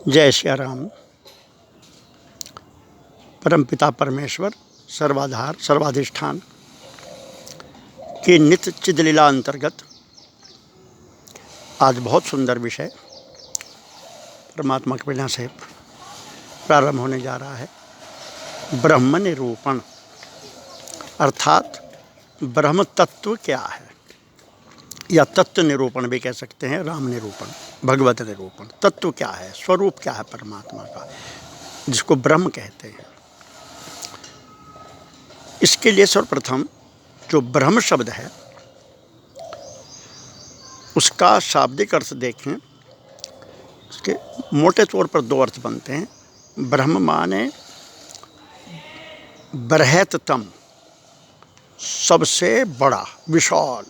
जय श्री राम। परमपिता परमेश्वर सर्वाधार सर्वाधिष्ठान की नित्य चिदलीला अंतर्गत आज बहुत सुंदर विषय परमात्मा की प्रेरणा से प्रारंभ होने जा रहा है। ब्रह्म निरूपण अर्थात ब्रह्म तत्व क्या है, या तत्व निरूपण भी कह सकते हैं। राम निरूपण, भगवत निरूपण। तत्व क्या है, स्वरूप क्या है परमात्मा का, जिसको ब्रह्म कहते हैं। इसके लिए सर्वप्रथम जो ब्रह्म शब्द है उसका शाब्दिक अर्थ देखें। उसके मोटे तौर पर दो अर्थ बनते हैं। ब्रह्म माने बृहत्तम, सबसे बड़ा, विशाल,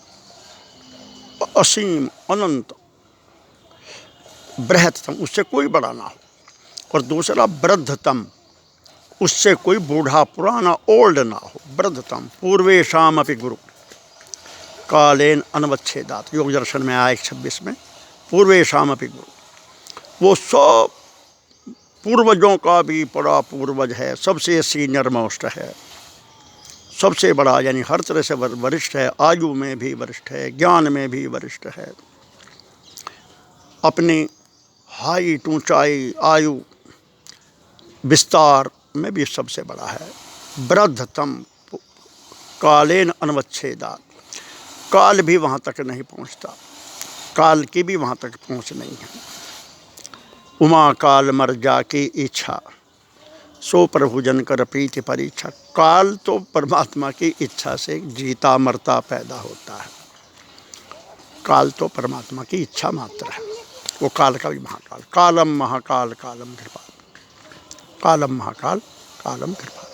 असीम, अनंत, बृहत्तम, उससे कोई बड़ा ना हो। और दूसरा वृद्धतम, उससे कोई बूढ़ा पुराना ओल्ड ना हो। वृद्धतम, पूर्वेशाम अपि गुरु कालेन अनवच्छेदात, योग दर्शन में आया 126 में। पूर्वेशाम अपि गुरु, वो सब पूर्वजों का भी बड़ा पूर्वज है, सबसे सीनियर मोस्ट है, सबसे बड़ा, यानी हर तरह से वरिष्ठ है। आयु में भी वरिष्ठ है, ज्ञान में भी वरिष्ठ है, अपनी हाइट, ऊंचाई, आयु, विस्तार में भी सबसे बड़ा है। वृद्धतम, कालेन अनवच्छेदात, काल भी वहाँ तक नहीं पहुँचता, काल की भी वहाँ तक पहुँच नहीं है। उमा काल मर जा की इच्छा, सो प्रभु जन कर प्रीति परीक्षा। काल तो परमात्मा की इच्छा से जीता मरता पैदा होता है। काल तो परमात्मा की इच्छा मात्र है। वो काल का भी महाकाल। कालम महाकाल कालम कृपाल, कालम महाकाल कालम कृपाल।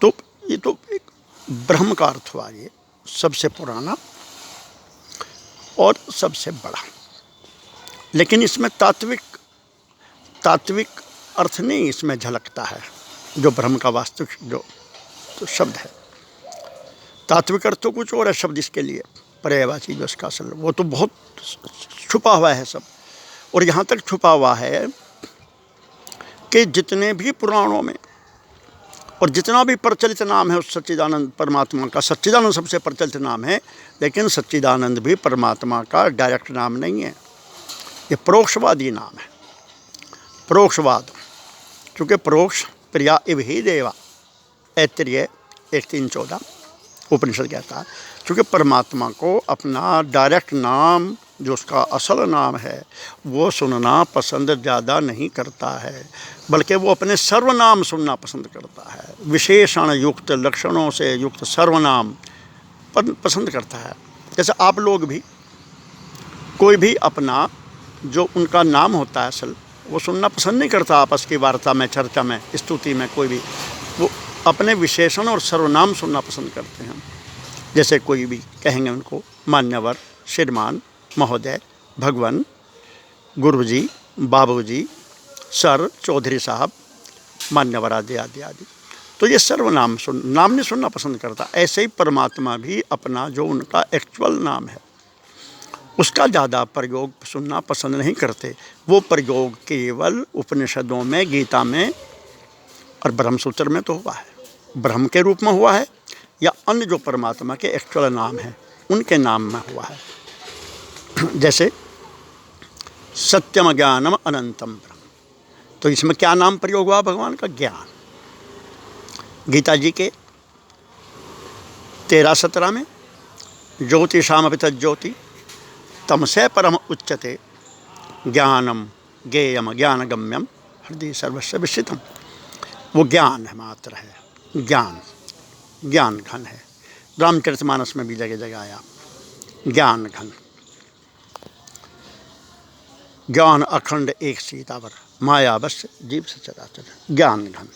तो ये तो एक ब्रह्म का अर्थ हुआ, ये सबसे पुराना और सबसे बड़ा। लेकिन इसमें तात्विक अर्थ नहीं इसमें झलकता है, जो ब्रह्म का वास्तविक जो तो शब्द है। तात्विक अर्थ तो कुछ और है शब्द इसके लिए, पर्यायवाची जो इसका असल, वो तो बहुत छुपा हुआ है सब। और यहाँ तक छुपा हुआ है कि जितने भी पुराणों में और जितना भी प्रचलित नाम है उस सच्चिदानंद परमात्मा का, सच्चिदानंद सबसे प्रचलित नाम है, लेकिन सच्चिदानंद भी परमात्मा का डायरेक्ट नाम नहीं है, ये परोक्षवादी नाम है। परोक्षवाद, चूँकि परोक्ष प्रिया इव ही देवा, ऐतरेय 1:3-14 उपनिषद कहता है। चूँकि परमात्मा को अपना डायरेक्ट नाम, जो उसका असल नाम है, वो सुनना पसंद ज़्यादा नहीं करता है, बल्कि वो अपने सर्वनाम सुनना पसंद करता है। विशेषण युक्त, लक्षणों से युक्त सर्वनाम पसंद करता है। जैसे आप लोग भी, कोई भी अपना जो उनका नाम होता है असल, वो सुनना पसंद नहीं करता आपस की वार्ता में, चर्चा में, स्तुति में। कोई भी वो अपने विशेषण और सर्वनाम सुनना पसंद करते हैं। जैसे कोई भी कहेंगे उनको मान्यवर, श्रीमान, महोदय, भगवान, गुरुजी, बाबूजी, सर, चौधरी साहब, मान्यवर आदि आदि आदि। तो ये सर्वनाम नाम नहीं सुनना पसंद करता। ऐसे ही परमात्मा भी अपना जो उनका एक्चुअल नाम है उसका ज़्यादा प्रयोग सुनना पसंद नहीं करते। वो प्रयोग केवल उपनिषदों में, गीता में और ब्रह्मसूत्र में तो हुआ है, ब्रह्म के रूप में हुआ है, या अन्य जो परमात्मा के एक्चुअल नाम हैं उनके नाम में हुआ है। जैसे सत्यम ज्ञानम अनंतम ब्रह्म, तो इसमें क्या नाम प्रयोग हुआ? भगवान का ज्ञान। गीता जी के 13-17 में ज्योतिषामपि तज्ज्योति तमसे परम उच्यते ज्ञानम ज्ञेयम ज्ञानगम्यम हृदय सर्वस्य विस्मृतम। वो ज्ञान है, मात्र है, ज्ञान, ज्ञान घन है। रामचरितमानस में भी जगह जगह आया ज्ञान घन। ज्ञान अखंड एक सीतावर, माया बस जीव सचराचर। ज्ञान घन,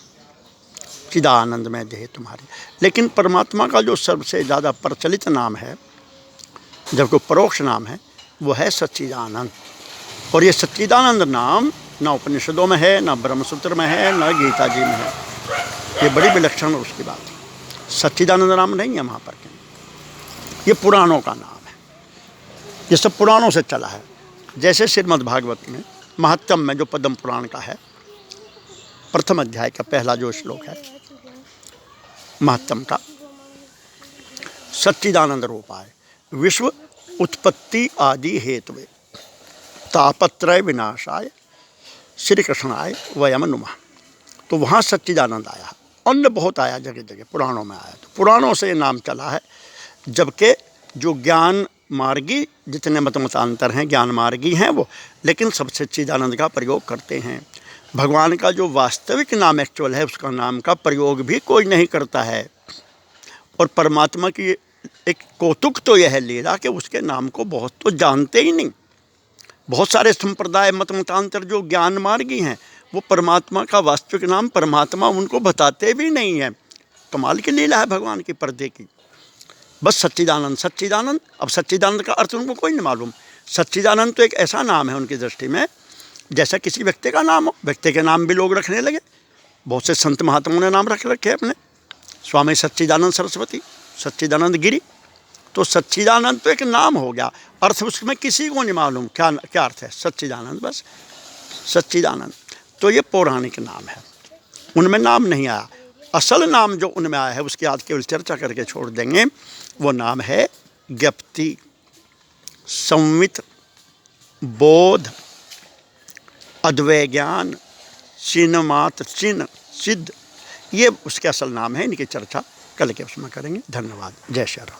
चिदानंद में देह तुम्हारी। लेकिन परमात्मा का जो सबसे ज़्यादा प्रचलित नाम है, जबकि परोक्ष नाम है, वो है सच्चिदानंद। और ये सच्चिदानंद नाम ना उपनिषदों में है, ना ब्रह्मसूत्र में है, ना गीता जी में है। ये बड़ी विलक्षण उसकी बात है। सच्चिदानंद नाम नहीं है वहाँ पर, ये पुराणों का नाम है। ये सब पुराणों से चला है। जैसे श्रीमद् भागवत में महात्म में जो पद्म पुराण का है, प्रथम अध्याय का पहला जो श्लोक है महात्म का, सच्चिदानंद रूपाय विश्व उत्पत्ति आदि हेतुवे तापत्रय विनाशाय श्री कृष्णाय वयम नुमः। तो वहाँ सच्चिदानंद आया, अन्य बहुत आया, जगह जगह पुराणों में आया। तो पुराणों से ये नाम चला है। जबकि जो ज्ञान मार्गी जितने मतांतर हैं ज्ञान मार्गी हैं वो, लेकिन सब सच्चिदानंद का प्रयोग करते हैं। भगवान का जो वास्तविक नाम एक्चुअल है उसका नाम का प्रयोग भी कोई नहीं करता है। और परमात्मा की एक कौतुक तो यह है लीला कि उसके नाम को बहुत तो जानते ही नहीं। बहुत सारे संप्रदाय मतांतर जो ज्ञान मार्गी हैं वो परमात्मा का वास्तविक नाम परमात्मा उनको बताते भी नहीं है। कमाल की लीला है भगवान की पर्दे की। बस सच्चिदानंद सच्चिदानंद। अब सच्चिदानंद का अर्थ उनको कोई नहीं मालूम। सच्चिदानंद तो एक ऐसा नाम है उनकी दृष्टि में जैसा किसी व्यक्ति का नाम हो। व्यक्ति के नाम भी लोग रखने लगे। बहुत से संत महात्माओं ने नाम रख रखे अपने, स्वामी सच्चिदानंद सरस्वती, सच्चिदानंद गिरी। तो सच्चिदानंद तो एक नाम हो गया, अर्थ उसमें किसी को नहीं मालूम क्या अर्थ है। सच्चिदानंद, बस सच्चिदानंद। तो ये पौराणिक नाम है, उनमें नाम नहीं आया। असल नाम जो उनमें आया है उसकी आज केवल चर्चा करके छोड़ देंगे। वो नाम है ज्ञप्ति, संवित, बोध, अद्वै ज्ञान, चिन्ह मात्र, चिन्ह, सिद्ध। ये उसके असल नाम है। इनकी चर्चा कल के उसमें करेंगे। धन्यवाद। जय श्री राम।